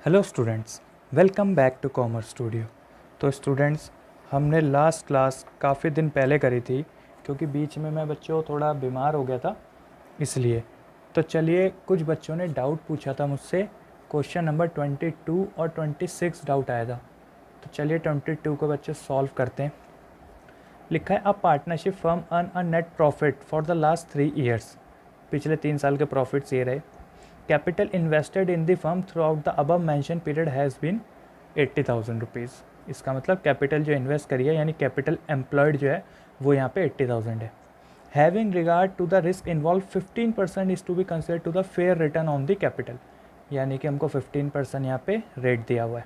Hello students, welcome back to commerce studio. तो students, हमने last class काफ़ी दिन पहले करी थी क्योंकि बीच में मैं बच्चों थोड़ा बीमार हो गया था इसलिए। तो चलिए, कुछ बच्चों ने डाउट पूछा था मुझसे। क्वेश्चन नंबर 22 और 26 डाउट आया था। तो चलिए 22 को बच्चे सॉल्व करते हैं। लिखा है a partnership firm earn a net profit for the last 3 years. पिछले 3 साल के प्रॉफिट्स ये रहे। Capital invested in the firm throughout the above mention period has been 80,000 rupees. इसका मतलब कैपिटल जो इन्वेस्ट करी है यानी कैपिटल एम्प्लॉयड जो है वो यहाँ पे 80,000 है। Having regard to the risk involve 15% is to be consider to the fair return on the capital, यानी कि हमको 15% यहाँ पे रेट दिया हुआ है।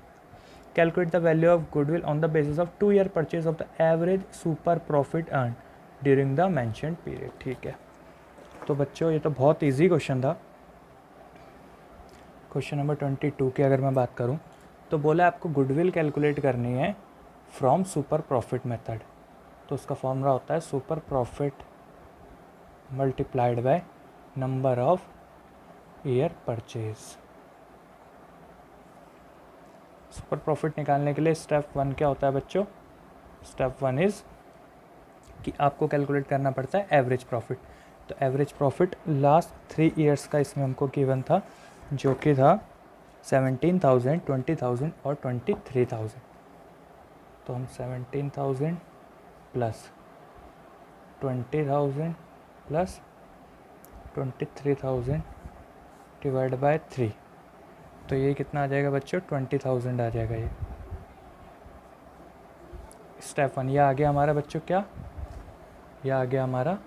Calculate the value of goodwill on the basis of 2 year purchase of the average super profit earn during the mentioned period. ठीक है, तो बच्चों ये तो बहुत ईजी क्वेश्चन था। क्वेश्चन नंबर 22 की अगर मैं बात करूं तो बोला आपको गुडविल कैलकुलेट करनी है फ्रॉम सुपर प्रॉफिट मेथड। तो उसका फॉर्मूला होता है super profit multiplied by number of year purchase. Super profit निकालने के लिए स्टेप 1 क्या होता है बच्चों? स्टेप 1 इज़ कि आपको कैलकुलेट करना पड़ता है एवरेज प्रॉफिट। तो एवरेज प्रॉफिट लास्ट 3 ईयर्स का इसमें हमको गिवन था, जो कि था 17,000, 20,000 और 23,000। तो हम 17,000 प्लस 20,000 प्लस 23,000 डिवाइड बाय 3, तो ये कितना आ जाएगा बच्चों? 20,000 आ जाएगा ये। स्टेप 1 ये आ गया हमारा बच्चों, क्या ये आ गया हमारा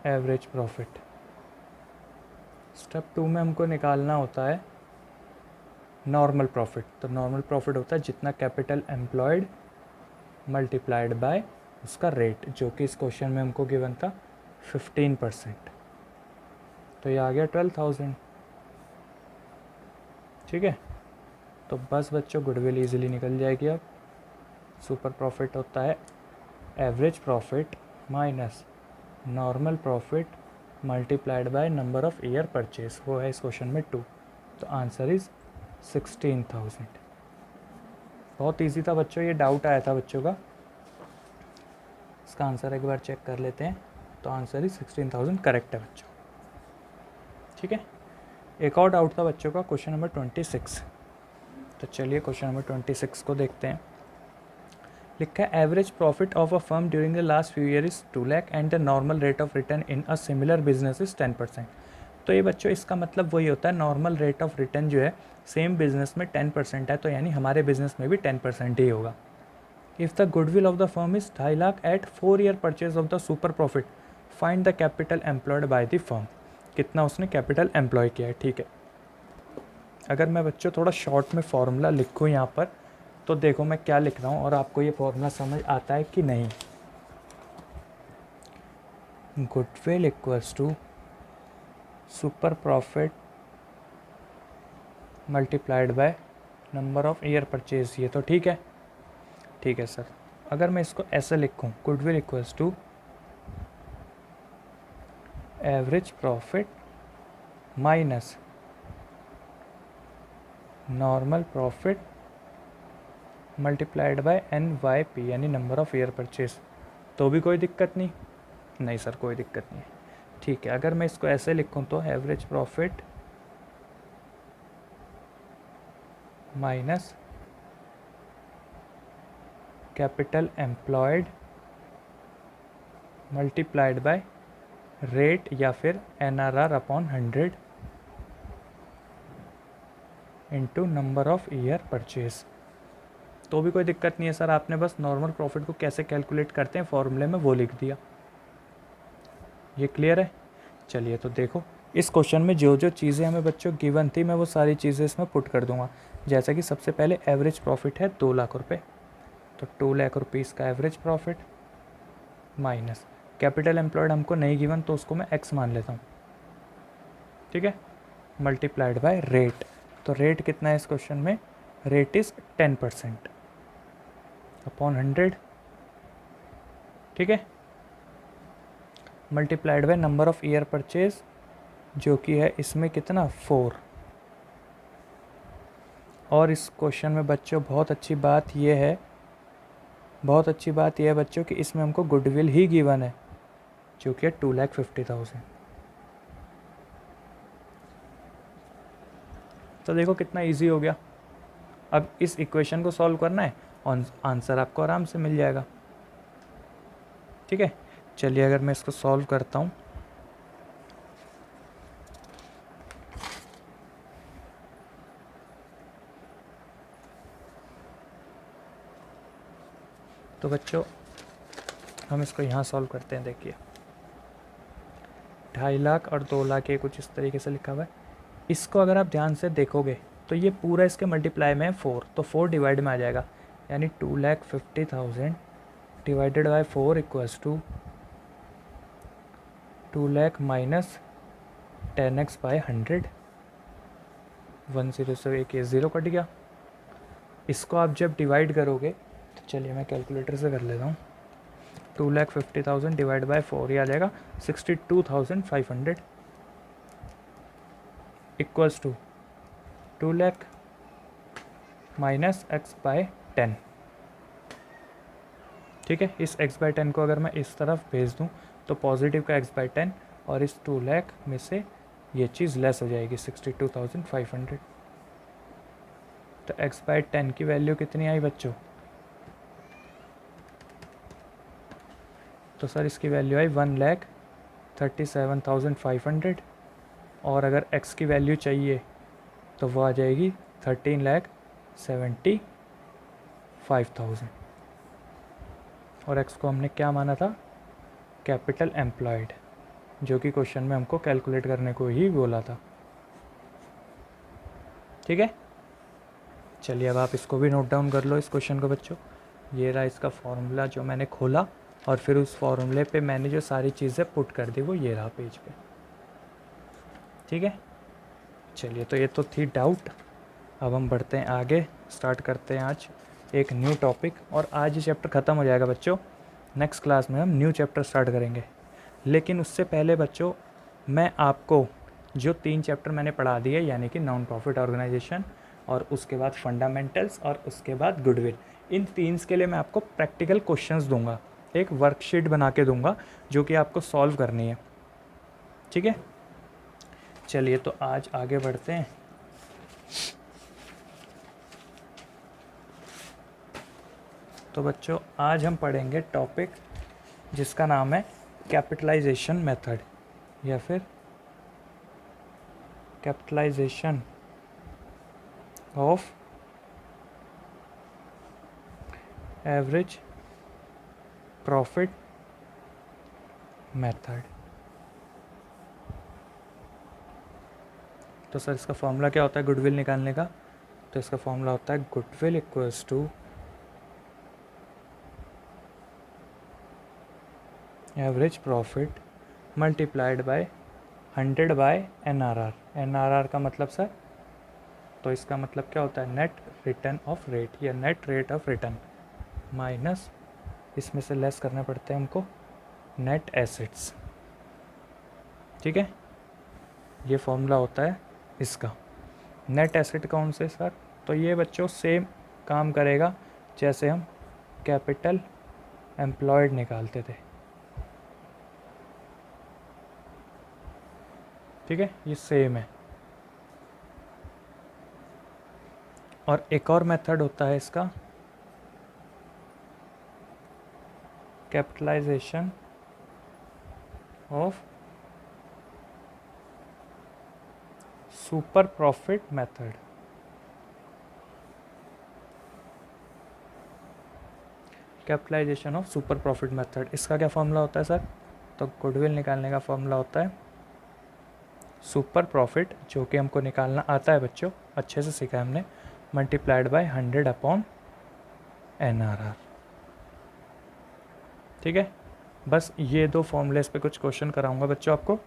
एवरेज प्रॉफिट। स्टेप 2 में हमको निकालना होता है नॉर्मल प्रॉफिट। तो नॉर्मल प्रॉफिट होता है जितना कैपिटल एम्प्लॉयड मल्टीप्लाइड बाय उसका रेट, जो कि इस क्वेश्चन में हमको गिवन था 15%। तो ये आ गया 12,000। ठीक है, तो बस बच्चों गुडविल ईजिली निकल जाएगी। अब सुपर प्रॉफिट होता है average profit minus normal profit multiplied by number of year purchase. वो है इस क्वेश्चन में 2। तो आंसर इज़ 16,000। बहुत इजी था बच्चों, ये डाउट आया था बच्चों का। इसका आंसर एक बार चेक कर लेते हैं। तो आंसर इज 16,000 करेक्ट है बच्चों। ठीक है, एक और डाउट था बच्चों का, क्वेश्चन नंबर 26। तो चलिए क्वेश्चन नंबर 26 को देखते हैं। लिखा है average profit of a firm during the last few year is 2 lakh and the normal rate of return in a similar business is 10%। तो ये बच्चों इसका मतलब वही होता है, नॉर्मल रेट ऑफ रिटर्न जो है सेम बिजनेस में 10% है, तो यानी हमारे बिजनेस में भी 10% ही होगा। If the goodwill of the firm is 2.5 lakh at 4 year purchase of the super profit, find the capital employed by the firm. कितना उसने कैपिटल एम्प्लॉय किया है। ठीक है, अगर मैं बच्चों थोड़ा शॉर्ट में फॉर्मूला लिखूँ यहाँ पर, तो देखो मैं क्या लिख रहा हूँ और आपको ये फॉर्मूला समझ आता है कि नहीं। Goodwill equals to super profit multiplied by number of year purchase. ये तो ठीक है। ठीक है सर, अगर मैं इसको ऐसे लिखूँ, goodwill equals to average profit minus normal profit multiplied by NYP यानी नंबर ऑफ ईयर परचेज, तो भी कोई दिक्कत नहीं? नहीं सर, कोई दिक्कत नहीं है। ठीक है, अगर मैं इसको ऐसे लिखूँ तो average profit minus capital employed multiplied by rate या फिर NRR upon 100 into number of year purchase, तो भी कोई दिक्कत नहीं है सर। आपने बस नॉर्मल प्रॉफिट को कैसे कैलकुलेट करते हैं फॉर्मूले में वो लिख दिया। ये क्लियर है? चलिए तो देखो, इस क्वेश्चन में जो जो चीज़ें हमें बच्चों गिवन थी मैं वो सारी चीज़ें इसमें पुट कर दूंगा। जैसा कि सबसे पहले एवरेज प्रॉफिट है 2 लाख रुपए, तो 2 लाख रुपीज़ का average profit minus capital employed हमको नहीं गिवन तो उसको मैं एक्स मान लेता हूँ। ठीक है, मल्टीप्लाइड बाय रेट। तो रेट कितना है इस क्वेश्चन में? Rate is 10% upon 100। ठीक है, multiplied by number of year purchase जो कि है इसमें कितना 4। और इस क्वेश्चन में बच्चों बहुत अच्छी बात यह है बच्चों कि इसमें हमको गुडविल ही गिवन है, जो कि है 2,50,000। तो देखो कितना इजी हो गया। अब इस इक्वेशन को सॉल्व करना है और आंसर आपको आराम से मिल जाएगा। ठीक है, चलिए अगर मैं इसको सॉल्व करता हूँ तो बच्चों हम इसको यहाँ सॉल्व करते हैं। देखिए 2.5 लाख और 2 लाख ये कुछ इस तरीके से लिखा हुआ है। इसको अगर आप ध्यान से देखोगे तो ये पूरा इसके मल्टीप्लाई में है 4, तो 4 डिवाइड में आ जाएगा, यानी 2,50,000 divided by 4 equals to 2 lakh minus 10x by 100। 10 से एक ये 0 कट गया। इसको आप जब डिवाइड करोगे तो चलिए मैं कैलकुलेटर से कर लेता हूँ। 2,50,000 डिवाइड बाई 4 ये आ जाएगा 62,500 equals to 2 lakh minus x by 10। ठीक है, इस x बाय 10 को अगर मैं इस तरफ भेज दूँ तो पॉजिटिव का x बाय 10 और इस 2 लाख में से ये चीज़ लेस हो जाएगी 62,500। तो x बाय 10 की वैल्यू कितनी आई बच्चों? तो सर इसकी वैल्यू आई 1,37,500 और अगर x की वैल्यू चाहिए तो वो आ जाएगी 13,75,000। और x को हमने क्या माना था? कैपिटल एम्प्लॉयड, जो कि क्वेश्चन में हमको कैलकुलेट करने को ही बोला था। ठीक है, चलिए अब आप इसको भी नोट डाउन कर लो इस क्वेश्चन को बच्चों। ये रहा इसका फॉर्मूला जो मैंने खोला और फिर उस फॉर्मूले पे मैंने जो सारी चीज़ें पुट कर दी वो ये रहा पेज पे। ठीक है, चलिए तो ये तो थी डाउट। अब हम बढ़ते हैं आगे, स्टार्ट करते हैं आज एक न्यू टॉपिक। और आज ये चैप्टर ख़त्म हो जाएगा बच्चों, नेक्स्ट क्लास में हम न्यू चैप्टर स्टार्ट करेंगे। लेकिन उससे पहले बच्चों मैं आपको जो 3 चैप्टर मैंने पढ़ा दिए, यानी कि नॉन प्रॉफिट ऑर्गेनाइजेशन और उसके बाद फंडामेंटल्स और उसके बाद गुडविल, इन 3 के लिए मैं आपको प्रैक्टिकल क्वेश्चंस दूंगा, एक वर्कशीट बना के दूंगा जो कि आपको सॉल्व करनी है। ठीक है, चलिए तो आज आगे बढ़ते हैं। तो बच्चों आज हम पढ़ेंगे टॉपिक जिसका नाम है कैपिटलाइजेशन मेथड या फिर capitalisation of average profit method. तो सर इसका फॉर्मूला क्या होता है गुडविल निकालने का? तो इसका फॉर्मूला होता है goodwill equals to average profit multiplied by 100 by NRR। NRR का मतलब सर, तो इसका मतलब क्या होता है? नेट रिटर्न ऑफ रेट या net rate of return minus इसमें से लेस करने पड़ते हैं हमको नेट एसेट्स। ठीक है, ये फॉर्मूला होता है इसका। नेट एसेट कौन से सर? तो ये बच्चों सेम काम करेगा जैसे हम कैपिटल एम्प्लॉयड निकालते थे। ठीक है, ये सेम है। और एक और मेथड होता है इसका capitalisation of super profit method. Capitalisation of super profit method, इसका क्या फॉर्मूला होता है सर? तो गुडविल निकालने का फॉर्मूला होता है सुपर प्रॉफिट, जो कि हमको निकालना आता है बच्चों, अच्छे से सीखा है हमने, मल्टीप्लाइड बाय 100 अपॉन NRR। ठीक है, बस ये 2 फॉर्मूलेस पे कुछ क्वेश्चन कराऊंगा बच्चों आपको,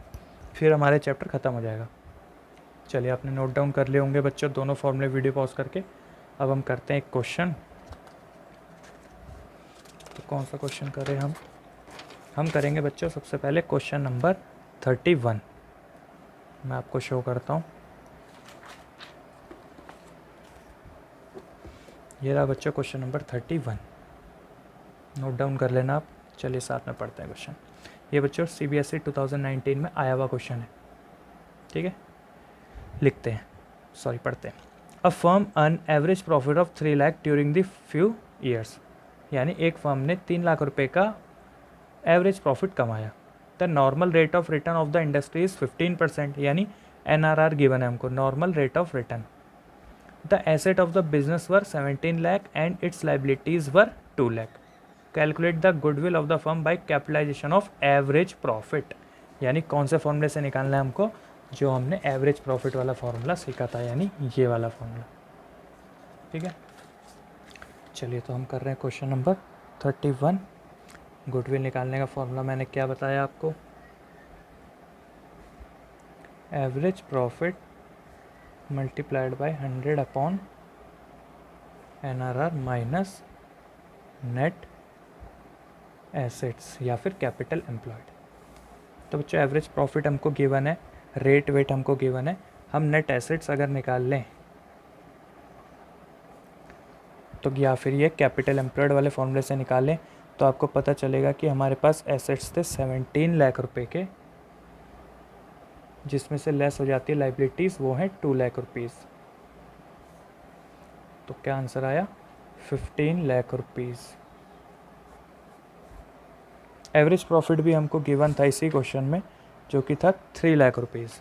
फिर हमारे चैप्टर ख़त्म हो जाएगा। चलिए आपने नोट डाउन कर लिए होंगे बच्चों दोनों फॉर्मूले वीडियो पॉज करके। अब हम करते हैं एक क्वेश्चन। तो कौन सा क्वेश्चन करें हम करेंगे बच्चों सबसे पहले क्वेश्चन नंबर 31। मैं आपको शो करता हूँ। ये रहा बच्चों क्वेश्चन नंबर 31, नोट डाउन कर लेना आप। चलिए साथ में पढ़ते हैं क्वेश्चन। ये बच्चों CBSE 2019 में आया हुआ क्वेश्चन है, ठीक है। लिखते हैं, सॉरी पढ़ते हैं। A firm earn average profit of 3 lakh during the few years, यानी एक फर्म ने 3 लाख रुपए का एवरेज प्रॉफिट कमाया। The normal rate of return of the industry is 15%, यानी NRR गिवन है हमको, normal rate of return. The asset of the business were 17 lakh and its liabilities were 2 lakh. Calculate the goodwill of the firm by capitalisation of average profit, यानी कौन से फॉर्मूले से निकालना है हमको, जो हमने एवरेज प्रॉफिट वाला फॉर्मूला सीखा था, यानी ये वाला फॉर्मूला, ठीक है। चलिए तो हम कर रहे हैं क्वेश्चन नंबर 31। गुडविल निकालने का फॉर्मूला मैंने क्या बताया आपको, average profit multiplied by 100 upon NRR minus net assets या फिर कैपिटल एम्प्लॉयड। तो बच्चों एवरेज प्रॉफिट हमको गिवन है, रेट वेट हमको गिवन है। हम नेट एसेट्स अगर निकाल लें तो या फिर ये कैपिटल एम्प्लॉयड वाले फॉर्मूले से निकालें तो आपको पता चलेगा कि हमारे पास एसेट्स थे 17 लाख रुपए के, जिसमें से लेस हो जाती है लाइबिलिटीज़, वो हैं 2 लाख रुपीज़। तो क्या आंसर आया, 15 लाख रुपीज़। एवरेज प्रॉफिट भी हमको गिवन था इसी क्वेश्चन में, जो कि था 3 लाख रुपीज़।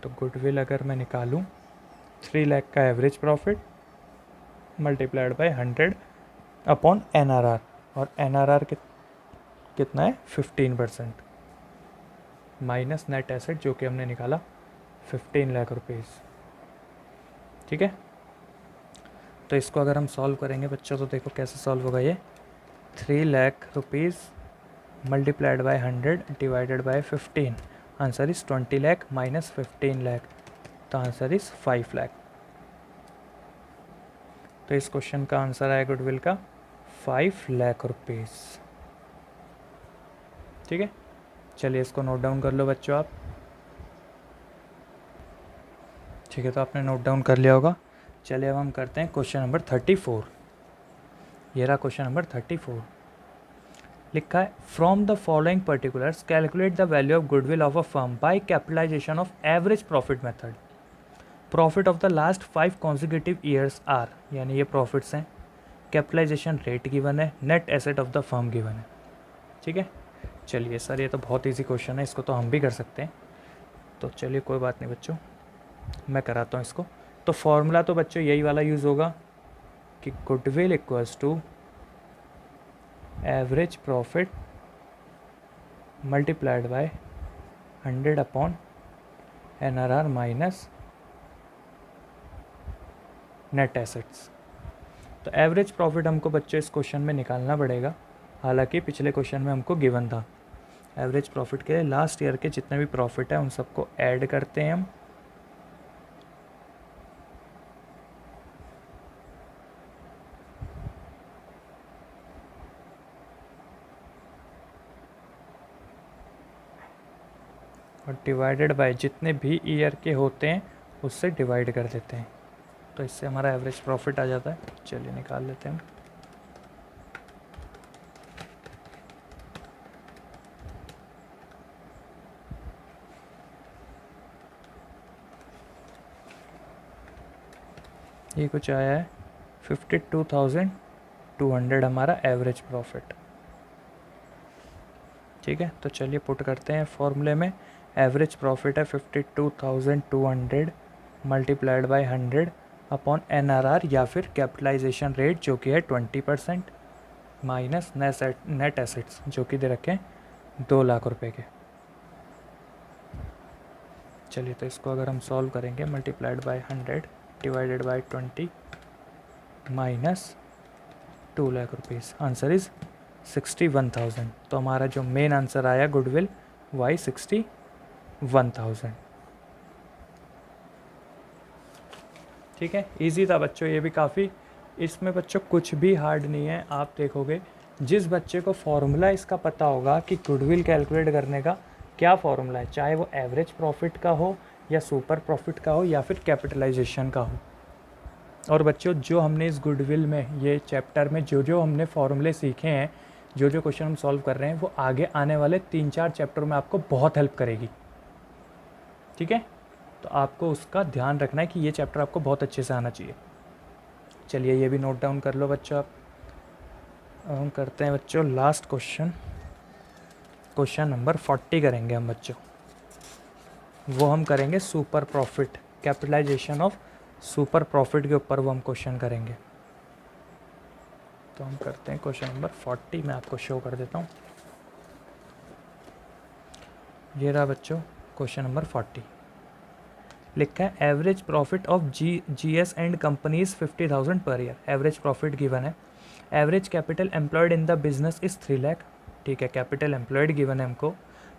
तो गुडविल अगर मैं निकालूं 3 लाख का average profit multiplied by 100 upon NRR, और NRR कितना है 15%, माइनस नेट एसेट जो कि हमने निकाला 15 लाख रुपीज़, ठीक है। तो इसको अगर हम सॉल्व करेंगे बच्चों तो देखो कैसे सॉल्व होगा ये, 3 lakh rupees multiplied by 100 divided by 15, answer is 20 lakh minus 15 lakh, तो आंसर इज़ 5 लाख। तो इस क्वेश्चन का आंसर आया गुडविल का 5 लाख रुपीज़, ठीक है। चलिए इसको नोट डाउन कर लो बच्चों आप, ठीक है। तो आपने नोट डाउन कर लिया होगा। चलिए अब हम करते हैं क्वेश्चन नंबर 34। ये रहा क्वेश्चन नंबर 34। लिखा है from the following particulars calculate the value of goodwill of a firm by capitalisation of average profit method. Profit of the last 5 consecutive years are, यानी ये प्रॉफिट्स हैं, कैपिटलाइजेशन रेट गिवन है, net asset of the firm given है, ठीक है। चलिए sir ये तो बहुत इजी क्वेश्चन है, इसको तो हम भी कर सकते हैं। तो चलिए कोई बात नहीं बच्चों, मैं कराता हूँ इसको। तो फॉर्मूला तो बच्चों यही वाला यूज़ होगा कि goodwill equals to average profit multiplied by 100 upon NRR minus net assets. तो एवरेज प्रॉफिट हमको बच्चों इस क्वेश्चन में निकालना पड़ेगा, हालांकि पिछले क्वेश्चन में हमको गिवन था। एवरेज प्रॉफिट के लिए लास्ट ईयर के जितने भी प्रॉफिट है उन सबको ऐड करते हैं हम, और डिवाइडेड बाय जितने भी ईयर के होते हैं उससे डिवाइड कर देते हैं, तो इससे हमारा एवरेज प्रॉफिट आ जाता है। चलिए निकाल लेते हैं। ये कुछ आया है 52,200 हमारा एवरेज प्रॉफिट, ठीक है। तो चलिए पुट करते हैं फॉर्मूले में। एवरेज प्रॉफिट है 52,200 मल्टीप्लाइड बाय 100 अपॉन NRR या फिर कैपिटलाइजेशन रेट जो कि है 20% माइनस नेट एसेट्स जो कि दे रखे हैं 2 लाख रुपए के। चलिए तो इसको अगर हम सॉल्व करेंगे, multiplied by 100 divided by 20 minus 2 lakh rupees, answer is 61,000। तो हमारा जो मेन आंसर आया गुडविल वाई 61,000, ठीक है। इजी था बच्चों ये भी काफ़ी, इसमें बच्चों कुछ भी हार्ड नहीं है। आप देखोगे जिस बच्चे को फॉर्मूला इसका पता होगा कि गुडविल कैलकुलेट करने का क्या फॉर्मूला है, चाहे वो एवरेज प्रॉफिट का हो या सुपर प्रॉफिट का हो या फिर कैपिटलाइजेशन का हो। और बच्चों जो हमने इस गुडविल में ये चैप्टर में जो हमने फॉर्मूले सीखे हैं, जो क्वेश्चन हम सॉल्व कर रहे हैं, वो आगे आने वाले 3-4 चैप्टर में आपको बहुत हेल्प करेगी। ठीक है, तो आपको उसका ध्यान रखना है कि ये चैप्टर आपको बहुत अच्छे से आना चाहिए। चलिए ये भी नोट डाउन कर लो बच्चों आप। अब हम करते हैं बच्चों लास्ट क्वेश्चन नंबर 40 करेंगे हम बच्चों। वो हम करेंगे super profit, capitalisation of super profit के ऊपर वो हम क्वेश्चन करेंगे। तो हम करते हैं क्वेश्चन नंबर 40, मैं आपको शो कर देता हूँ। ये रहा बच्चों क्वेश्चन नंबर 40। लिखा है average profit of GS and companies 50,000 per year. Average profit given है। Average capital employed in the business is 3 lakh. ठीक है, कैपिटल एम्प्लॉयड गिवन है हमको।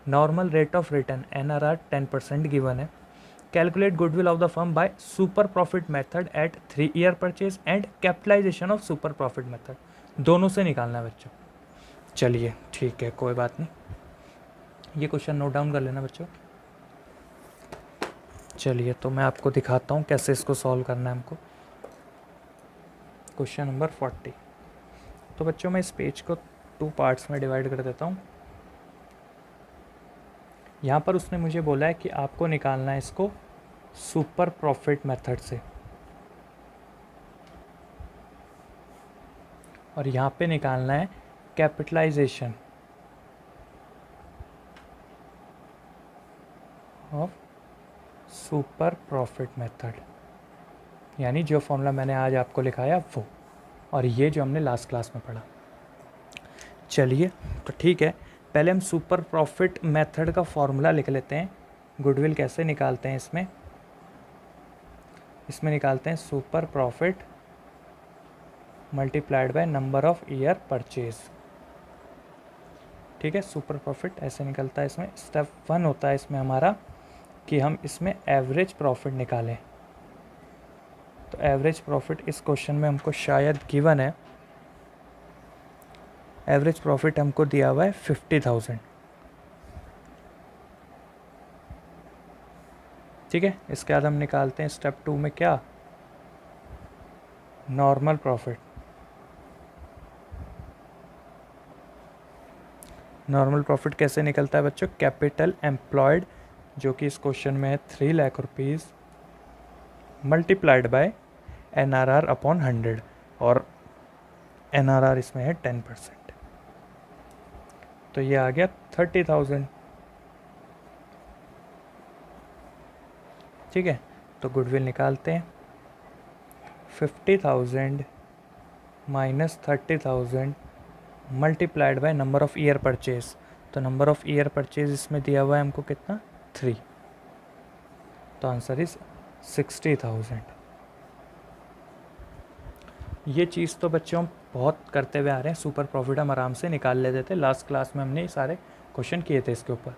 Normal rate of return NRR 10% given है। Calculate goodwill of the firm by super profit method at 3 year purchase and capitalisation of super profit method, दोनों से निकालना है बच्चों। चलिए ठीक है, कोई बात नहीं, ये क्वेश्चन नोट डाउन कर लेना बच्चों। चलिए तो मैं आपको दिखाता हूँ कैसे इसको सॉल्व करना है हमको। Question number 40। तो बच्चों मैं इस पेज को 2 पार्ट्स में डिवाइड कर देता हूँ। यहाँ पर उसने मुझे बोला है कि आपको निकालना है इसको सुपर प्रॉफिट मेथड से, और यहाँ पे निकालना है capitalisation of super profit method, यानी जो फॉर्मूला मैंने आज आपको लिखाया वो, और ये जो हमने लास्ट क्लास में पढ़ा। चलिए तो ठीक है, पहले हम सुपर प्रॉफिट मेथड का फॉर्मूला लिख लेते हैं। गुडविल कैसे निकालते हैं इसमें निकालते हैं super profit multiplied by number of year purchase. ठीक है, सुपर प्रॉफिट ऐसे निकलता है। इसमें स्टेप 1 होता है इसमें हमारा कि हम इसमें एवरेज प्रॉफिट निकालें। तो एवरेज प्रॉफिट इस क्वेश्चन में हमको शायद गिवन है। एवरेज प्रॉफिट हमको दिया हुआ है 50,000। ठीक है, इसके बाद हम निकालते हैं स्टेप 2 में क्या, नॉर्मल प्रॉफिट। नॉर्मल प्रॉफिट कैसे निकलता है बच्चों, कैपिटल एम्प्लॉयड जो कि इस क्वेश्चन में है 3 lakh rupees multiplied by NRR upon 100, और NRR इसमें है 10%। तो ये आ गया 30,000। ठीक है, तो गुडविल निकालते हैं। 50,000 minus 30,000 multiplied by number of year purchase. तो नंबर ऑफ ईयर परचेज इसमें दिया हुआ है हमको कितना, 3। तो आंसर इज 60,000। ये चीज़ तो बच्चों हम बहुत करते हुए आ रहे हैं। सुपर प्रॉफिट हम आराम से निकाल लेते थे, लास्ट क्लास में हमने सारे क्वेश्चन किए थे इसके ऊपर।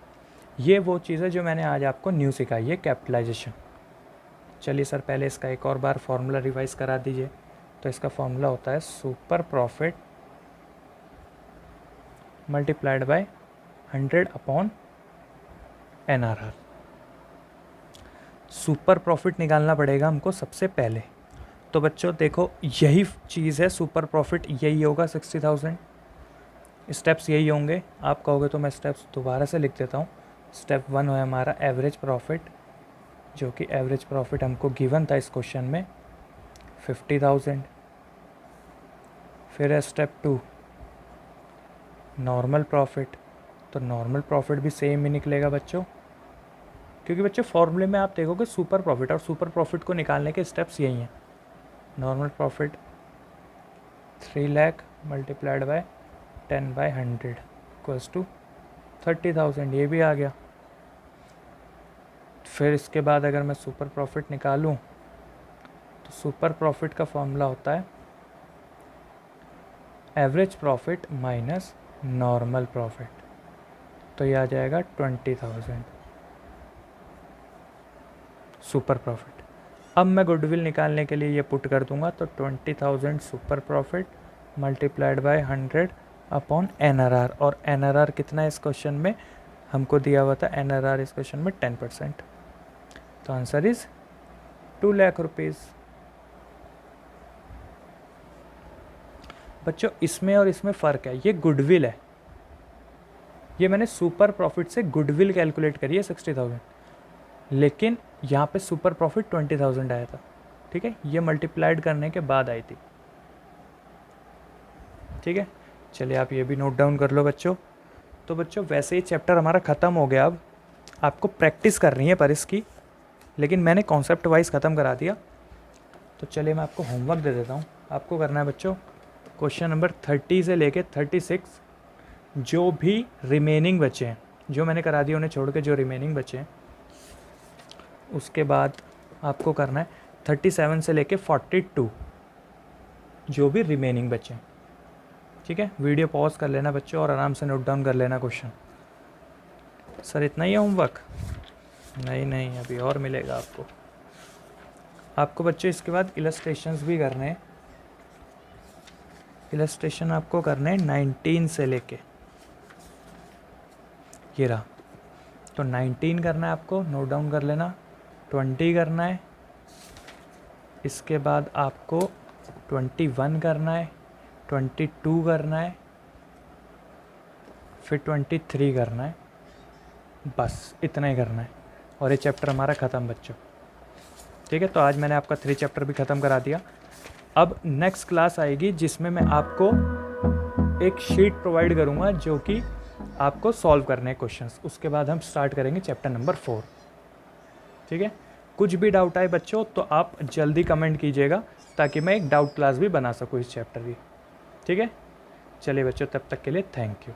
ये वो चीज़ है जो मैंने आज आपको न्यू सिखाई है, कैपिटलाइजेशन। चलिए सर पहले इसका एक और बार फॉर्मूला रिवाइज करा दीजिए। तो इसका फॉर्मूला होता है super profit multiplied by 100 upon NRR। Super profit निकालना पड़ेगा हमको सबसे पहले। तो बच्चों देखो यही चीज़ है सुपर प्रॉफिट, यही होगा 60,000। स्टेप्स यही होंगे, आप कहोगे तो मैं स्टेप्स दोबारा से लिख देता हूँ। स्टेप 1 है हमारा एवरेज प्रॉफिट, जो कि एवरेज प्रॉफिट हमको गिवन था इस क्वेश्चन में 50,000। फिर है स्टेप 2 नॉर्मल प्रॉफिट। तो नॉर्मल प्रॉफिट भी सेम ही निकलेगा बच्चों, क्योंकि बच्चों फॉर्मूले में आप देखोगे सुपर प्रॉफिट, और सुपर प्रॉफिट को निकालने के स्टेप्स यही हैं। Normal profit 3 lakh multiplied by 10/100 equals to 30,000, ये भी आ गया। फिर इसके बाद अगर मैं सुपर प्रॉफिट निकालूं तो सुपर प्रॉफिट का फॉर्मूला होता है average profit minus normal profit. तो ये आ जाएगा 20,000 सुपर प्रॉफिट। अब मैं गुडविल निकालने के लिए ये पुट कर दूंगा, तो 20,000 super profit multiplied by 100 upon NRR। और NRR कितना है इस क्वेश्चन में, हमको दिया हुआ था NRR इस क्वेश्चन में 10%, तो आंसर इज 2 लाख रुपीज़। बच्चों इसमें और इसमें फ़र्क है, ये गुडविल है, ये मैंने सुपर प्रॉफिट से गुडविल कैलकुलेट करी है 60,000, लेकिन यहाँ पे सुपर प्रॉफिट 20,000 आया था, ठीक है, ये मल्टीप्लाइड करने के बाद आई थी, ठीक है। चलिए आप ये भी नोट डाउन कर लो बच्चों। तो बच्चों वैसे ही चैप्टर हमारा ख़त्म हो गया, अब आपको प्रैक्टिस करनी है पर इसकी, लेकिन मैंने कॉन्सेप्ट वाइज ख़त्म करा दिया। तो चलिए मैं आपको होमवर्क दे देता हूँ। आपको करना है बच्चों क्वेश्चन नंबर 30 से लेके 36 जो भी रिमेनिंग बचे हैं, जो मैंने करा दिया उन्हें छोड़ के जो रिमेनिंग बचे हैं, उसके बाद आपको करना है 37 से लेके 42 जो भी रिमेनिंग बचे हैं, ठीक है। वीडियो पॉज कर लेना बच्चों और आराम से नोट डाउन कर लेना क्वेश्चन। सर इतना ही है होमवर्क? नहीं, अभी और मिलेगा आपको बच्चों इसके बाद इलस्ट्रेशंस भी करने हैं। इलस्ट्रेशन आपको करने हैं 19 से लेके, ये रहा, तो 19 करना है आपको, नोट डाउन कर लेना, 20 करना है, इसके बाद आपको 21 करना है, 22 करना है, फिर 23 करना है, बस इतना ही करना है और ये चैप्टर हमारा ख़त्म बच्चों, ठीक है। तो आज मैंने आपका 3 चैप्टर भी ख़त्म करा दिया। अब नेक्स्ट क्लास आएगी जिसमें मैं आपको एक शीट प्रोवाइड करूँगा जो कि आपको सॉल्व करने हैं क्वेश्चंस, उसके बाद हम स्टार्ट करेंगे चैप्टर नंबर 4, ठीक है। कुछ भी डाउट आए बच्चों तो आप जल्दी कमेंट कीजिएगा ताकि मैं एक डाउट क्लास भी बना सकूँ इस चैप्टर की, ठीक है। चलिए बच्चों तब तक के लिए थैंक यू।